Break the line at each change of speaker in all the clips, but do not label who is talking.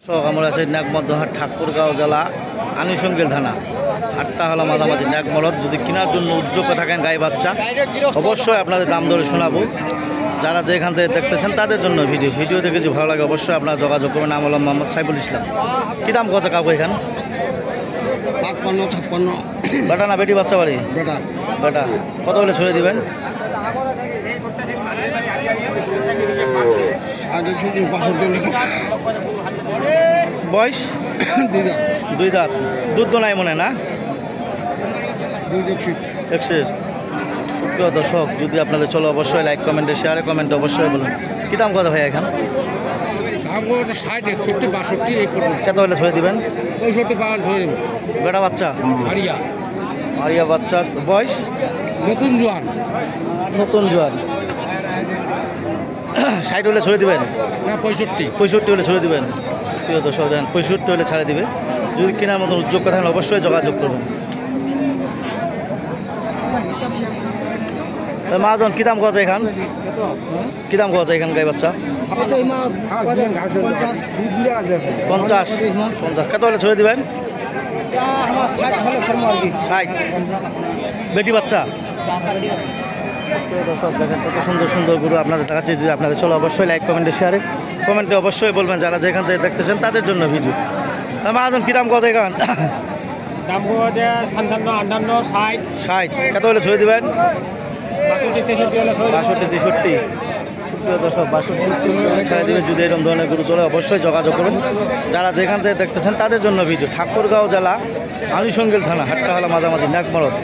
আমরা আছি নাগমদহাট ঠাকুরগাঁও জেলা আনিসঙ্গিল থানা। হাটটা হলো মাঝামাঝি নাগমরদ। যদি কেনার জন্য উদ্যোগ থাকেন গাই বাচ্চা, অবশ্যই আপনাদের দাম দরে শোনাবো। যারা যেখান থেকে দেখতেছেন তাদের জন্য ভিডিও দেখে যদি ভালো লাগে অবশ্যই আপনারা যোগাযোগ করবেন। নাম হলো মোহাম্মদ সাইফুল ইসলাম। কী দাম কত কাকু এখান?
55-56।
বেটা না বেটি বাচ্চা বাড়ি?
বেটা।
বেটা কত হলে ছড়িয়ে দিবেন?
65।
বয়স?
2 দাঁত।
2 দাঁত। দুধ তো নাই মনে না?
2 দাঁত ফিট।
এক্সের। সুপ্রিয় দর্শক, যদি আপনাদের চলো অবশ্যই লাইক কমেন্টে শেয়ারে কমেন্টে অবশ্যই বলুন। কী দাম কত ভাই এখন?
দাম বলতে 60, 61, 62 এই পর্যন্ত।
কত হলে ছড়িয়ে দিবেন?
65 পাওয়ার ধরে দেবেন।
বেটা বাচ্চা?
আরিয়া।
আরিয়া বাচ্চা। বয়স?
নতুন জোয়ান।
নতুন জোয়ান। 60 হলে ছড়িয়ে দিবেন
না 65।
65 হলে ছড়িয়ে দিবেন। প্রিয় দর্শক দেন 65 হলে ছাড়ে দিবে। যদি কেনার মতন উদ্যোগ থাকেন অবশ্যই যোগাযোগ করবেন। মাজন কী দাম কত এখান? কী দাম কত এখান গাই বাচ্চা? 50। কত হলে ছড়িয়ে দিবেন? 60। বেটি বাচ্চা? দর্শক দেখেন কত সুন্দর সুন্দর গরু আপনাদের দেখাচ্ছি। যদি আপনাদের চলো অবশ্যই লাইক কমেন্টে শেয়ারে কমেন্টে অবশ্যই বলবেন যারা যেখান থেকে দেখতেছেন তাদের জন্য ভিডিও। মাজন কী দাম কত এখান?
দাম 57, 58, 60।
60। কত হলে ছড়িয়ে দিবেন?
62, 63 হলে
62, 63। দর্শক 62 ছেড়ে দিবে। যদি এরকম ধরনের গরু চলে অবশ্যই যোগাযোগ করবেন যারা যেখান থেকে দেখতেছেন তাদের জন্য ভিডিও। ঠাকুরগাঁও জেলা আনিসঙ্গিল থানা। হাটটা হলো মাঝামাঝি নাগমরদ।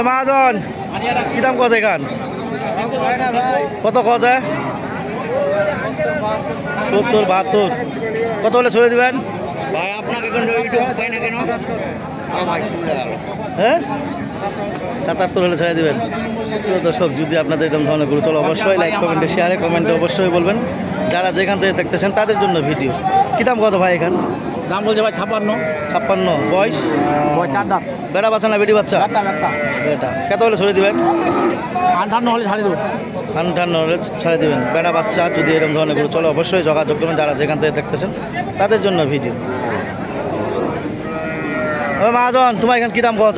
মাজন কী দাম কত এখান? কত কত? 70, 72। কত হলে ছড়িয়ে দিবেন?
ভাই আপনাকে কোন পাই না কেন?
হ্যাঁ 77 হলে ছেড়ে দেবেন। প্রিয় দর্শক, যদি আপনাদের এরকম ধরনের গরু চলো অবশ্যই লাইক কমেন্টে শেয়ারে কমেন্টে অবশ্যই বলবেন যারা যেখান থেকে দেখতেছেন তাদের জন্য ভিডিও। কী দাম কত ভাই এখান?
দাম বলছে ভাই 56।
56। বয়স?
4 দাঁত।
বেটা বাচ্চা না বেটি বাচ্চা? বেটা। কত হলে ছড়িয়ে দিবেন?
58 হলে ছাড়ি দেবো।
58 হলে ছেড়ে দিবেন। বেটা বাচ্চা যদি এরকম ধরনের গরু চলো অবশ্যই যোগাযোগ করবেন যারা যেখান থেকে দেখতেছেন তাদের জন্য ভিডিও। মাজন তোমার এখানে কী দাম কত?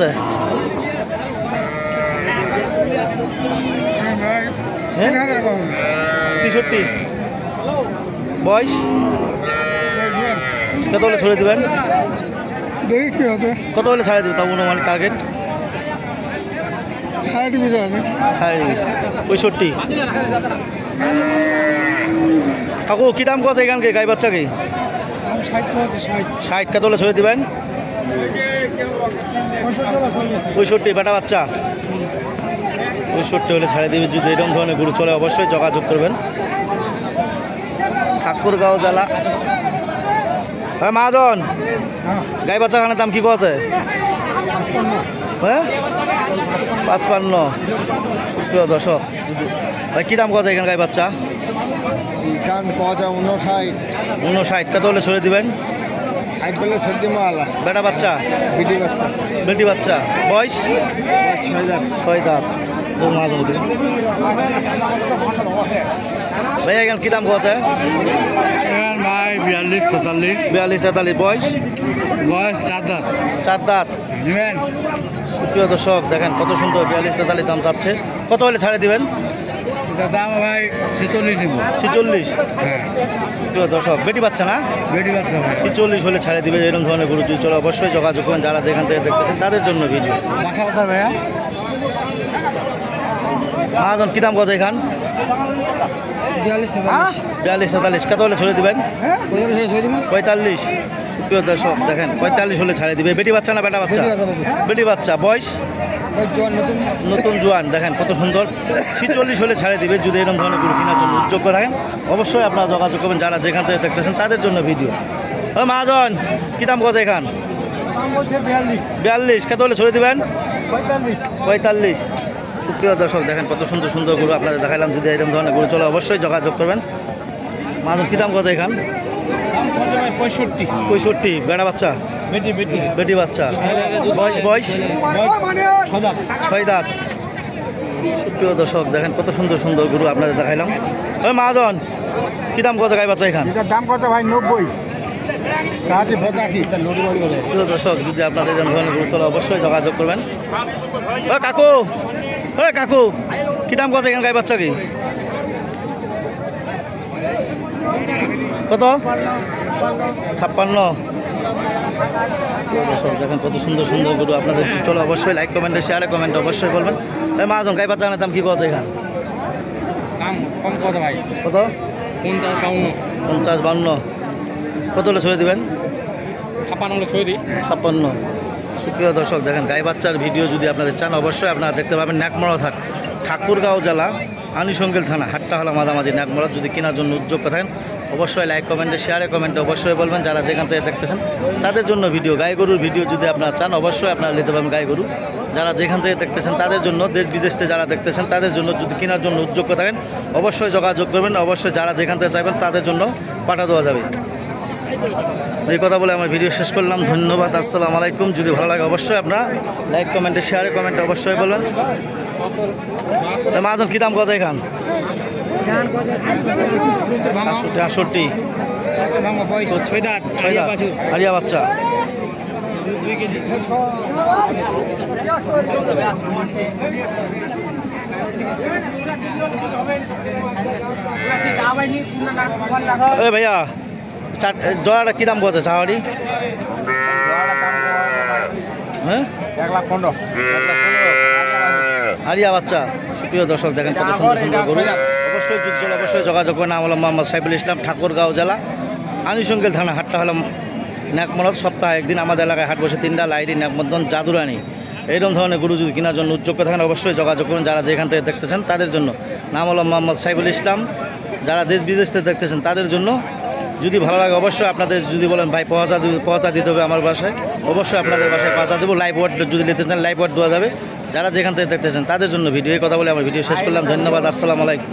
63। বয়স? কত হলে ছড়িয়ে দেবেন?
দেখি কি হচ্ছে।
কত হলে ছাড়িয়ে দেবেন? তাও অনুমানিক টার্গেট?
60 বিঘা আছে।
65। কাকু কী দাম কত এখানকে গাই বাচ্চা কি? 60। কত হলে ছড়িয়ে দেবেন? 65। বেটা বাচ্চা? 65 হলে ছাড়িয়ে দেবে। যদি এরকম ধরনের গরু চলে অবশ্যই যোগাযোগ করবেন। ঠাকুরগাঁও জেলা। হ্যাঁ মাজন গাই বাচ্চা খানের দাম কী আছে? হ্যাঁ 55। প্রিয় দর্শক ভাই কী দাম কছে এখানে গাই বাচ্চা? 59। কত হলে ছড়িয়ে দিবেন? বেটা বাচ্চা? বেটি বাচ্চা। বয়স? 6 দাঁত। ভাই এখানে কী দাম কছে?
ভাই 42, 43।
42, 43। বয়স?
4 দাঁত।
4 দাঁত।
নেবেন?
প্রিয় দর্শক দেখেন কত সুন্দর 42, 43 দাম চাচ্ছে। কত হলে ছাড়ে দিবেন?
দাম ভাই 46 দিব।
46।
হ্যাঁ
প্রিয় দর্শক বেটি বাচ্চা না?
বেটি বাচ্চা ভাই।
46 হলে ছাড়ে দিবে। এরকম ধরনের গরু যদি চলে অবশ্যই যোগাযোগ করবেন যারা যেখান থেকে দেখতেছেন তাদের জন্য ভিডিও।
বাসা কথা ভাইয়া?
মাজন কী দাম কত এখান?
42,
42, 44। কত হলে ছড়ে দিবেন? 45। প্রিয় দর্শক দেখেন 45 হলে ছাড়ে দিবে। বেটি বাচ্চা না বেটা বাচ্চা? বেটি বাচ্চা। বয়স? নতুন জোয়ান। দেখেন কত সুন্দর। 46 হলে ছাড়ে দিবে। যদি এরকম ধরনের গরু কেনার জন্য উদ্যোগ থাকেন অবশ্যই আপনারা যোগাযোগ করবেন যারা যেখান থেকে দেখতেছেন তাদের জন্য ভিডিও। ও মাজন কী দাম কত এখান? 42। কত হলে ছড়ে দিবেন? 45। সুপ্রিয় দর্শক দেখেন কত সুন্দর সুন্দর গরু আপনাদের দেখালাম। যদি এরকম ধরনের গরু চলে অবশ্যই যোগাযোগ করবেন। মাজন কী দাম কত এখান? 65। বেটা বাচ্চা? বেটি বাচ্চা। বয়স? 6 দাঁত। সুপ্রিয় দর্শক দেখেন কত সুন্দর সুন্দর গরু আপনাদের দেখাইলাম। ওই মাজন কি দাম কত গাই বাচ্চা এখান?
এটার দাম কত ভাই? 90, 85।
প্রিয় দর্শক, যদি আপনাদের এরকম ধরনের গরু তোলা অবশ্যই যোগাযোগ করবেন। ও কাকু, ও কাকু, কি দাম কত এখানে গাই বাচ্চা কি? কত? 56। প্রিয় দর্শক, দেখেন কত সুন্দর সুন্দর গরু আপনাদের চলো অবশ্যই লাইক কমেন্টে শেয়ারে কমেন্টে অবশ্যই বলবেন। মাহাজন গাই বাচ্চা দাম কি কত এখানে?
দাম কম কত ভাই?
কত?
50-52।
50-52। কত হলে ছড়ে দেবেন?
56 হলে ছয় দিই।
56। সুপ্রিয় দর্শক, দেখেন গাই বাচ্চার ভিডিও যদি আপনাদের চান অবশ্যই আপনারা দেখতে পাবেন। ন্যাকমরা ঠাকুরগাঁও জেলা আনিসঙ্গেল থানা হাটটা হলো মাঝামাঝি ন্যাকমরা। যদি কেনার জন্য উদ্যোগ থাকেন অবশ্যই লাইক কমেন্টে শেয়ারে কমেন্টে অবশ্যই বলবেন। যারা যেখান থেকে দেখতেছেন তাদের জন্য ভিডিও, গাই গরুর ভিডিও যদি আপনারা চান অবশ্যই আপনারা নিতে পারবেন গাই গরু। যারা যেখান থেকে দেখতেছেন তাদের জন্য, দেশ বিদেশ থেকে যারা দেখতেছেন তাদের জন্য যদি কেনার জন্য উদ্যোগ থাকেন অবশ্যই যোগাযোগ করবেন। অবশ্যই যারা যেখান থেকে চাইবেন তাদের জন্য পাঠা দেওয়া যাবে। এই কথা বলে আমার ভিডিও শেষ করলাম। ধন্যবাদ, আসসালামু আলাইকুম। যদি ভালো লাগে অবশ্যই আপনারা লাইক কমেন্টে শেয়ারে কমেন্টে অবশ্যই বলবেন। মাহাজন কী দাম কত এখান? 68। হারিয়া বাচ্চা। এ ভাইয়া, জোড়াটা কী দাম করছে চাহাড়ি? হ্যাঁ,
1,15,000।
হারিয়া বাচ্চা। সুপ্রিয় দর্শক, দেখেন কত সুন্দর সুন্দর গরু। অবশ্যই যদি চলে অবশ্যই যোগাযোগ করেন। নাম হলো মোহাম্মদ সাইফুল ইসলাম, ঠাকুরগাঁও জেলা আনিসঙ্গেল থানা। হাটটা হলো ন্যাকমরদ। সপ্তাহে একদিন আমাদের এলাকায় হাট বসে। 3টা লাইডি, ন্যাকমদন, জাদুরানি। এইরকম ধরনের গরু যদি কেনার জন্য উদ্যোগ থাকেন অবশ্যই যোগাযোগ করুন। যারা যেখান থেকে দেখতেছেন তাদের জন্য। নাম হলো মোহাম্মদ সাইফুল ইসলাম। যারা দেশ বিদেশ থেকে দেখতেছেন তাদের জন্য। যদি ভালো লাগে অবশ্যই আপনাদের যদি বলেন ভাই পৌঁছা দিতে হবে আমার বাসায়, অবশ্যই আপনাদের বাসায় পৌঁছা দেবো। লাইভ ওয়ার্ড যদি নিতে চান লাইভ ওয়ার্ড দেওয়া যাবে। যারা যেখান থেকে দেখতেছেন তাদের জন্য ভিডিও। এই কথা বলে আমার ভিডিও শেষ করলাম। ধন্যবাদ, আসসালামু আলাইকুম।